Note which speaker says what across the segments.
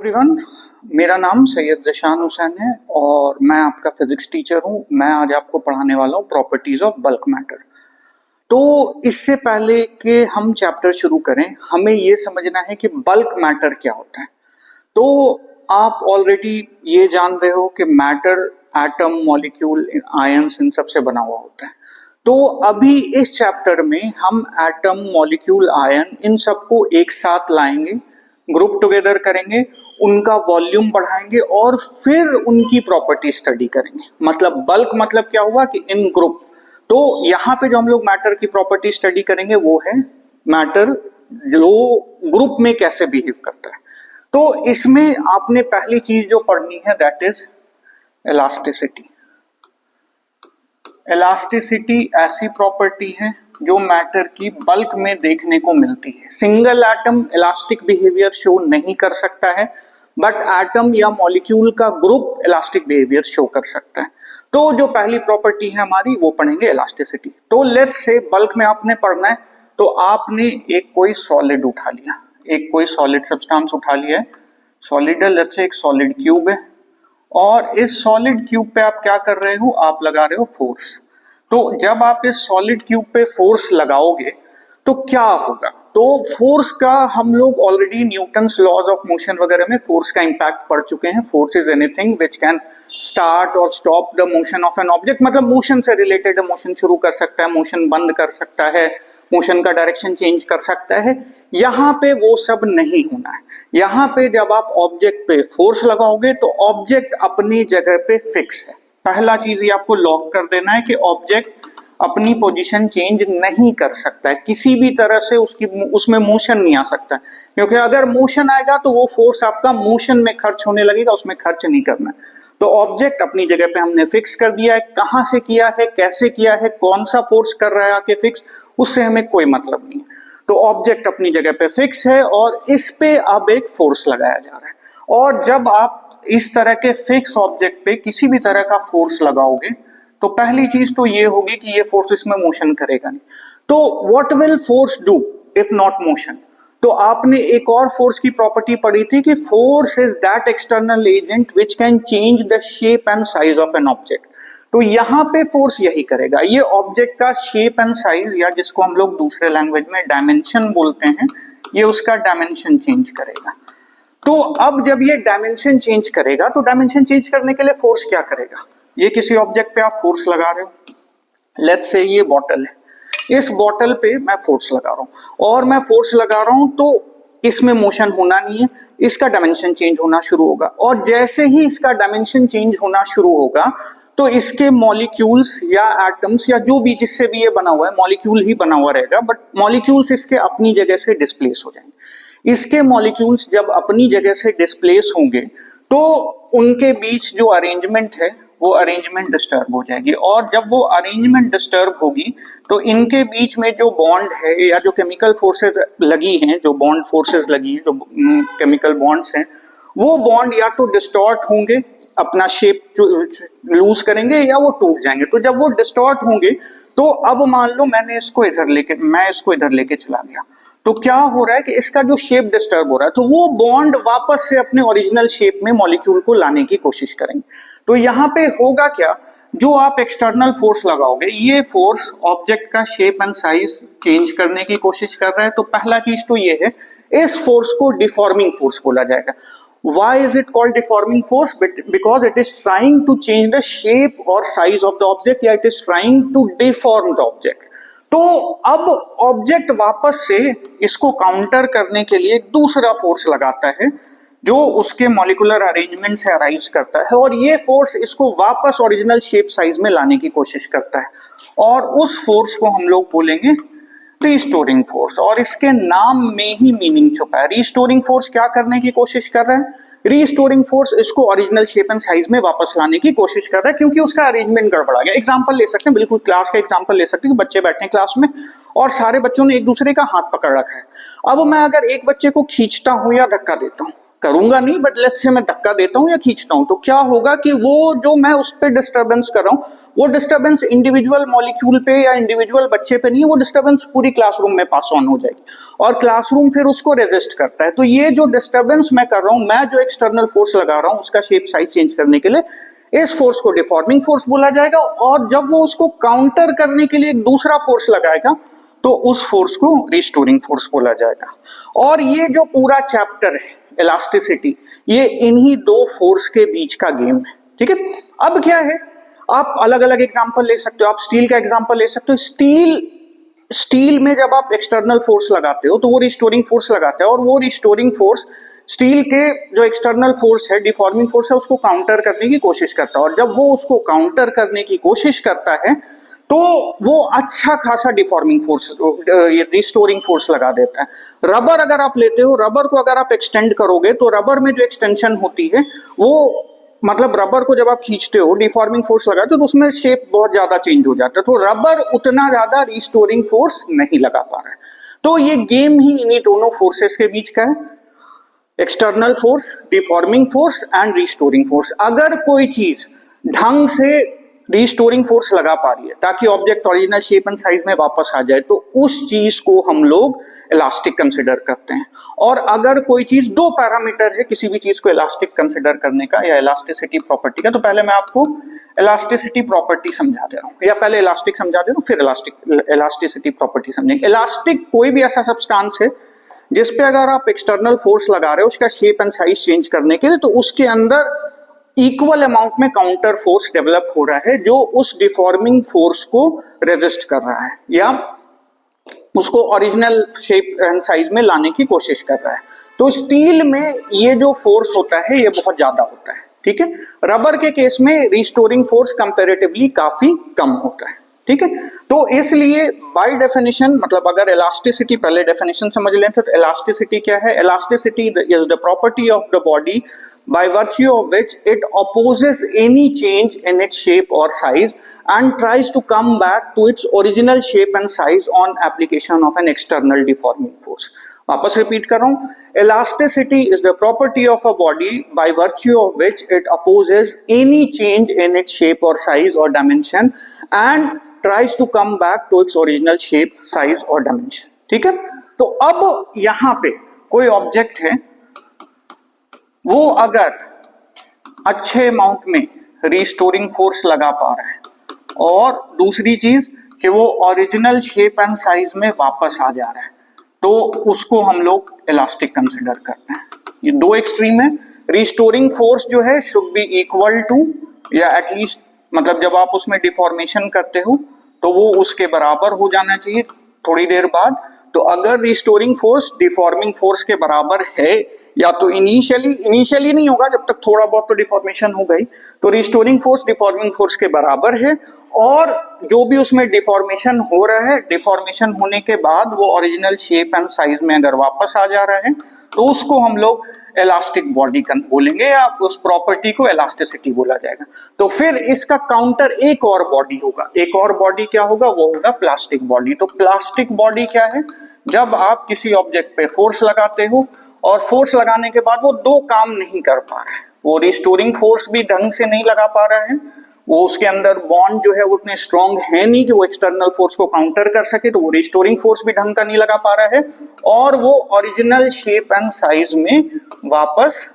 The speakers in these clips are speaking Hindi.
Speaker 1: एवरीवन, मेरा नाम सैयद ज़शान हुसैन है और मैं आपका फिजिक्स टीचर हूं। मैं आज आपको पढ़ाने वाला हूं प्रॉपर्टीज ऑफ बल्क मैटर। तो इससे पहले कि हम चैप्टर शुरू करें, हमें ये समझना है कि बल्क मैटर क्या होता है। तो आप ऑलरेडी ये जान रहे हो कि matter atom, molecule, ions in सब से बना हुआ होता है। तो अभी इस चैप्टर में हम एटम, मॉलिक्यूल, आयन इन सबको एक साथ लाएंगे, ग्रुप टुगेदर करेंगे, उनका वॉल्यूम बढ़ाएंगे और फिर उनकी प्रॉपर्टी स्टडी करेंगे। मतलब बल्क मतलब क्या हुआ कि इन ग्रुप। तो यहाँ पे जो हम लोग मैटर की प्रॉपर्टी स्टडी करेंगे वो है मैटर जो ग्रुप में कैसे बिहेव करता है। तो इसमें आपने पहली चीज जो पढ़नी है दैट इज इलास्टिसिटी। इलास्टिसिटी ऐसी प्रॉपर्टी है जो मैटर की बल्क में देखने को मिलती है। Single atom elastic behaviour show नहीं कर सकता है, बट एटम या मॉलिक्यूल का ग्रुप इलास्टिक बिहेवियर शो कर सकता है। तो जो पहली प्रॉपर्टी है हमारी वो पढ़ेंगे इलास्टिसिटी। तो लेट्स से बल्क में आपने पढ़ना है, तो आपने एक कोई सॉलिड उठा लिया, एक कोई सॉलिड सब्सटेंस उठा लिया है। सॉलिड है, लेट्स से एक सॉलिड क्यूब है और इस सॉलिड क्यूब पे आप क्या कर रहे हो, आप लगा रहे हो फोर्स। तो जब आप इस सॉलिड क्यूब पे फोर्स लगाओगे तो क्या होगा, तो फोर्स का हम लोग already Newton's laws of motion वगैरह में फोर्स का इंपैक्ट पढ़ चुके हैं। Force is anything which can start or stop the motion of an object. मतलब मोशन से रिलेटेड है, मोशन शुरू कर सकता है, मोशन बंद कर सकता है, मोशन का डायरेक्शन चेंज कर सकता है। यहाँ पे वो सब नहीं होना है। यहाँ पे जब आप ऑब्जेक्ट पे फोर्स लगाओगे तो ऑब्जेक्ट अपनी जगह पे फिक्स है। पहला चीज ये आपको लॉक कर देना है कि ऑब्जेक्ट अपनी पोजीशन चेंज नहीं कर सकता है, किसी भी तरह से उसमें मोशन नहीं आ सकता है। क्योंकि अगर मोशन आएगा तो वो फोर्स आपका मोशन में खर्च होने लगेगा, उसमें खर्च नहीं करना है। तो ऑब्जेक्ट अपनी जगह पे हमने फिक्स कर दिया है। कहां से किया है, कैसे किया है, कौन सा फोर्स कर रहा है आके फिक्स, उससे हमें कोई मतलब नहीं है। तो ऑब्जेक्ट अपनी जगह पे फिक्स है और इस पे अब एक फोर्स लगाया जा रहा है। और जब आप इस तरह के फिक्स ऑब्जेक्ट पे किसी भी तरह का फोर्स लगाओगे तो पहली चीज तो ये होगी कि ये फोर्स इसमें मोशन करेगा नहीं। तो what will force do if not motion. तो आपने एक और फोर्स की प्रॉपर्टी पढ़ी थी कि force is that external agent which can change the shape and size of an object. तो यहाँ पे फोर्स यही करेगा, ये ऑब्जेक्ट का शेप एंड साइज, या जिसको हम लोग दूसरे लैंग्वेज में डायमेंशन बोलते हैं, ये उसका डायमेंशन चेंज करेगा। तो अब जब ये डायमेंशन चेंज करेगा तो डायमेंशन चेंज करने के लिए फोर्स क्या करेगा, ये किसी ऑब्जेक्ट पे आप फोर्स लगा रहे हो, लेट्स से ये बॉटल है, इस बॉटल पे मैं फोर्स लगा रहा हूं और मैं फोर्स लगा रहा हूं तो इसमें मोशन होना नहीं है, इसका डायमेंशन चेंज होना शुरू होगा। और जैसे ही इसका डायमेंशन चेंज होना शुरू होगा तो इसके मॉलिक्यूल्स या एटम्स या जो भी जिससे भी ये बना हुआ है, मॉलिक्यूल ही बना हुआ रहेगा, बट मॉलिक्यूल्स इसके अपनी जगह से डिस्प्लेस हो जाएंगे। इसके मॉलिक्यूल्स जब अपनी जगह से डिस्प्लेस होंगे तो उनके बीच जो अरेंजमेंट है वो अरेंजमेंट डिस्टर्ब हो जाएगी। और जब वो अरेंजमेंट डिस्टर्ब होगी तो इनके बीच में जो बॉन्ड है या जो केमिकल फोर्सेस लगी हैं, जो बॉन्ड फोर्सेस लगी हैं, जो केमिकल बॉन्ड्स हैं, वो बॉन्ड या तो डिस्टॉर्ट होंगे, अपना शेप लूज करेंगे, या वो टूट जाएंगे। तो जब वो डिस्टॉर्ट होंगे तो अब मान लो मैं इसको इधर लेके चला गया, तो क्या हो रहा है कि इसका जो शेप डिस्टर्ब हो रहा है, तो वो बॉन्ड वापस से अपने ओरिजिनल शेप में मॉलिक्यूल को लाने की कोशिश करेंगे। तो यहाँ पे होगा क्या, जो आप एक्सटर्नल फोर्स लगाओगे, ये फोर्स ऑब्जेक्ट का शेप एंड साइज चेंज करने की कोशिश कर रहा है। तो पहला चीज तो ये है, इस फोर्स को डिफॉर्मिंग फोर्स बोला जाएगा। Why is it called deforming force? Because it is trying to change the shape or size of the object, या it is trying to deform the object. तो अब ऑब्जेक्ट वापस से इसको काउंटर करने के लिए एक दूसरा फोर्स लगाता है जो उसके मॉलिक्यूलर अरेंजमेंट से अराइज करता है, और ये फोर्स इसको वापस ओरिजिनल शेप साइज में लाने की कोशिश करता है। और उस फोर्स को हम लोग बोलेंगे रीस्टोरिंग फोर्स। और इसके नाम में ही मीनिंग छुपा है। रीस्टोरिंग फोर्स क्या करने की कोशिश कर रहा है, रीस्टोरिंग फोर्स इसको ओरिजिनल शेप एंड साइज में वापस लाने की कोशिश कर रहा है, क्योंकि उसका अरेंजमेंट गड़बड़ा गया। एग्जांपल ले सकते हैं, बिल्कुल क्लास का एग्जांपल ले सकते हैं कि बच्चे बैठे हैं क्लास में और सारे बच्चों ने एक दूसरे का हाथ पकड़ रखा है। अब मैं अगर एक बच्चे को खींचता हूं या धक्का देता हूं, करूंगा नहीं, बट लेट्स से मैं धक्का देता हूं या खींचता हूं, तो क्या होगा कि वो जो मैं उस पे डिस्टर्बेंस कर रहा हूं, वो डिस्टर्बेंस इंडिविजुअल मॉलिक्यूल पे या इंडिविजुअल बच्चे पे नहीं है, वो डिस्टर्बेंस पूरी क्लासरूम में पास ऑन हो जाएगी और क्लासरूम फिर उसको रेजिस्ट करता है। तो ये जो डिस्टर्बेंस मैं कर रहा हूं, मैं जो एक्सटर्नल फोर्स लगा रहा हूं उसका शेप साइज चेंज करने के लिए, इस फोर्स को डिफॉर्मिंग फोर्स बोला जाएगा। और जब वो उसको काउंटर करने के लिए एक दूसरा फोर्स लगाएगा तो उस फोर्स को रिस्टोरिंग फोर्स बोला जाएगा। और ये जो पूरा चैप्टर है इलास्टिसिटी, ये इन्हीं दो फोर्स के बीच का गेम है, ठीक है। अब क्या है, आप अलग अलग एग्जांपल ले सकते हो, आप स्टील का एग्जांपल ले सकते हो। स्टील में जब आप एक्सटर्नल फोर्स लगाते हो तो वो रिस्टोरिंग फोर्स लगाता है, और वो रिस्टोरिंग फोर्स स्टील के जो एक्सटर्नल फोर्स है, डिफॉर्मिंग फोर्स है, उसको काउंटर करने की कोशिश करता है। और जब वो उसको काउंटर करने की कोशिश करता है तो वो अच्छा खासा डिफॉर्मिंग फोर्स, ये रिस्टोरिंग फोर्स लगा देता है। रबर अगर आप लेते हो, रबर को अगर आप एक्सटेंड करोगे तो रबर में जो एक्सटेंशन होती है वो, मतलब रबर को जब आप खींचते हो, डिफॉर्मिंग फोर्स लगाते हो तो उसमें शेप बहुत ज्यादा चेंज हो जाता है, तो रबर उतना ज्यादा रिस्टोरिंग फोर्स नहीं लगा पा रहा है। तो ये गेम ही इन्हीं दोनों फोर्सेस के बीच का है, external force, deforming force and restoring force. अगर कोई चीज ढंग से रिस्टोरिंग फोर्स लगा पा रही है ताकि object original shape and size में वापस आ जाए, तो उस चीज को हम लोग इलास्टिक कंसिडर करते हैं। और अगर कोई चीज, दो पैरामीटर है किसी भी चीज को इलास्टिक कंसिडर करने का या इलास्टिसिटी प्रॉपर्टी का, तो पहले मैं आपको इलास्टिसिटी प्रॉपर्टी समझा दे रहा हूं, या पहले इलास्टिक समझा दे रहा हूं फिर इलास्टिसिटी प्रॉपर्टी समझेंगे। इलास्टिक कोई भी ऐसा सब्सटेंस है जिसपे अगर आप एक्सटर्नल फोर्स लगा रहे हो उसका शेप एंड साइज चेंज करने के लिए, तो उसके अंदर इक्वल अमाउंट में काउंटर फोर्स डेवलप हो रहा है जो उस डिफॉर्मिंग फोर्स को रेजिस्ट कर रहा है या उसको ओरिजिनल शेप एंड साइज में लाने की कोशिश कर रहा है। तो स्टील में ये जो फोर्स होता है ये बहुत ज्यादा होता है, ठीक है। रबर के केस में रिस्टोरिंग फोर्स कंपैरेटिवली काफी कम होता है, ठीक है। तो इसलिए बाय डेफिनेशन, मतलब अगर इलास्टिसिटी, पहले डेफिनेशन समझ लें तो इलास्टिसिटी क्या है। Elasticity is the property of the body by virtue of which it opposes any change in its shape or size and tries to come back to its original shape and size on application of an external deforming force. वापस रिपीट कर रहा हूं, elasticity is the property of a body by virtue of which it opposes any change in its shape or size or dimension and tries to come back to its original shape, size or dimension, ठीक है। तो अब यहां पे कोई ऑब्जेक्ट है, वो अगर अच्छे अमाउंट में रिस्टोरिंग फोर्स लगा पा रहा है और दूसरी चीज कि वो ओरिजिनल शेप एंड साइज में वापस आ जा रहा है, तो उसको हम लोग इलास्टिक कंसिडर करते हैं। ये दो एक्सट्रीम है। रिस्टोरिंग फोर्स जो है शुड बी इक्वल टू, या एटलीस्ट, मतलब जब आप उसमें डिफॉर्मेशन करते हो तो वो उसके बराबर हो जाना चाहिए थोड़ी देर बाद। तो अगर रिस्टोरिंग फोर्स डिफॉर्मिंग फोर्स के बराबर है, या तो इनिशियली नहीं होगा, जब तक थोड़ा बहुत तो डिफॉर्मेशन हो गई, तो रिस्टोरिंग फोर्स डिफॉर्मिंग फोर्स के बराबर है, और जो भी उसमें डिफॉर्मेशन हो रहा है, डिफॉर्मेशन होने के बाद वो ओरिजिनल शेप एंड साइज में अगर वापस आ जा रहा है तो उसको हम लोग इलास्टिक बॉडी बोलेंगे, या उस प्रॉपर्टी को इलास्टिसिटी बोला जाएगा। तो फिर इसका काउंटर एक और बॉडी होगा, एक और बॉडी क्या होगा, वो होगा प्लास्टिक बॉडी। तो प्लास्टिक बॉडी क्या है, जब आप किसी ऑब्जेक्ट पे फोर्स लगाते हो और फोर्स लगाने के बाद वो दो काम नहीं कर पा रहा है, वो रिस्टोरिंग फोर्स भी ढंग से नहीं लगा पा रहा है, वो उसके अंदर बॉन्ड जो है वो उतने स्ट्रॉन्ग है नहीं कि वो एक्सटर्नल फोर्स को काउंटर कर सके, तो वो रिस्टोरिंग फोर्स भी ढंग का नहीं लगा पा रहा है, और वो ओरिजिनल शेप एंड साइज में वापस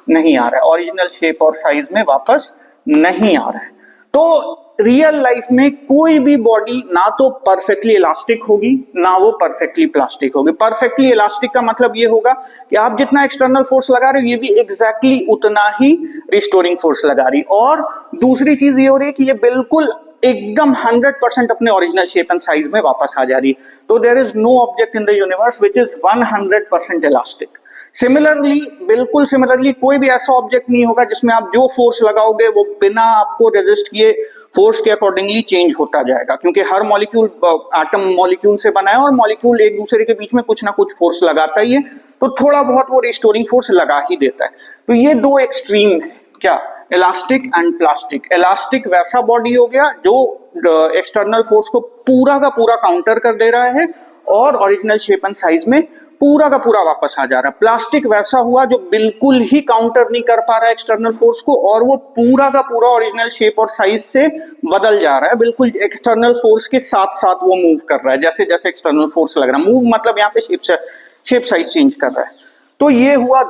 Speaker 1: नहीं आ रहा है, ओरिजिनल शेप और साइज में वापस नहीं आ रहा है। तो रियल लाइफ में कोई भी बॉडी ना तो परफेक्टली इलास्टिक होगी, ना वो परफेक्टली प्लास्टिक होगी। परफेक्टली इलास्टिक का मतलब ये होगा कि आप जितना एक्सटर्नल फोर्स लगा रहे हो ये भी एग्जैक्टली उतना ही रिस्टोरिंग फोर्स लगा रही, और दूसरी चीज ये हो रही है कि ये बिल्कुल एकदम 100% अपने ओरिजिनल शेप एंड साइज में वापस आ जा रही। तो there is no object in the universe which is 100% elastic. Similarly, बिल्कुल सिमिलरली, कोई भी ऐसा ऑब्जेक्ट नहीं होगा जिसमें आप जो फोर्स लगाओगे वो बिना आपको रेजिस्ट किए फोर्स के अकॉर्डिंगली चेंज होता जाएगा, क्योंकि हर मॉलिक्यूल एटम मॉलिक्यूल से बना है और मॉलिक्यूल एक दूसरे के बीच में कुछ ना कुछ फोर्स लगाता ही है, तो थोड़ा बहुत वो रिस्टोरिंग फोर्स लगा ही देता है। तो ये दो एक्सट्रीम है, क्या, इलास्टिक एंड प्लास्टिक। इलास्टिक वैसा बॉडी हो गया जो एक्सटर्नल फोर्स को पूरा का पूरा काउंटर कर दे रहा है, और ओरिजिनल शेप एंड साइज में पूरा का पूरा वापस आ जा रहा है। प्लास्टिक वैसा हुआ जो बिल्कुल ही काउंटर नहीं कर पा रहा है एक्सटर्नल फोर्स को, और वो पूरा का पूरा ओरिजिनल शेप और साइज से बदल जा रहा है, बिल्कुल एक्सटर्नल फोर्स के साथ साथ वो मूव कर रहा है, जैसे जैसे एक्सटर्नल फोर्स लग रहा है। मूव मतलब यहाँ पे शेप साइज चेंज कर रहा है। तो ये हुआ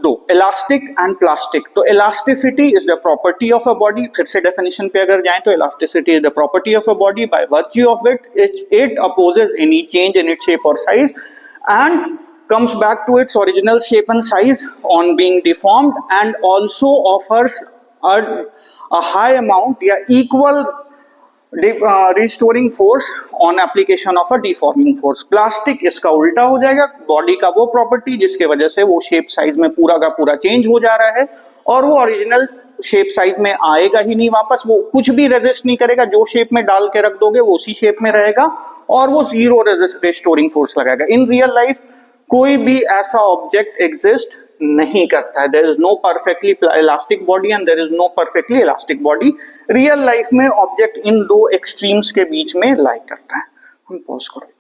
Speaker 1: दो इलास्टिक एंड प्लास्टिक। तो elasticity is the property of a body, फिर से डेफिनेशन पे अगर जाएं तो elasticity is the property of a body by virtue of it opposes any change in its shape और size and comes back to its original shape and size on being deformed, and also offers a high amount या equal restoring force on application of a deforming force. Plastic इसका उल्टा हो जाएगा, बॉडी का वो प्रॉपर्टी जिसके वजह से वो शेप साइज में पूरा का पूरा चेंज हो जा रहा है और वो ओरिजिनल शेप साइज में आएगा ही नहीं वापस, वो कुछ भी रेजिस्ट नहीं करेगा, जो शेप में डाल के रख दोगे वो उसी शेप में रहेगा और वो जीरो रेस्टोरिंग फोर्स लगाएगा। इन रियल लाइफ कोई भी ऐसा ऑब्जेक्ट एग्जिस्ट नहीं करता है। There is no perfectly elastic body and there is no perfectly elastic body. Real life में ऑब्जेक्ट इन दो एक्सट्रीम्स के बीच में लाई करता है। हम पॉज करो।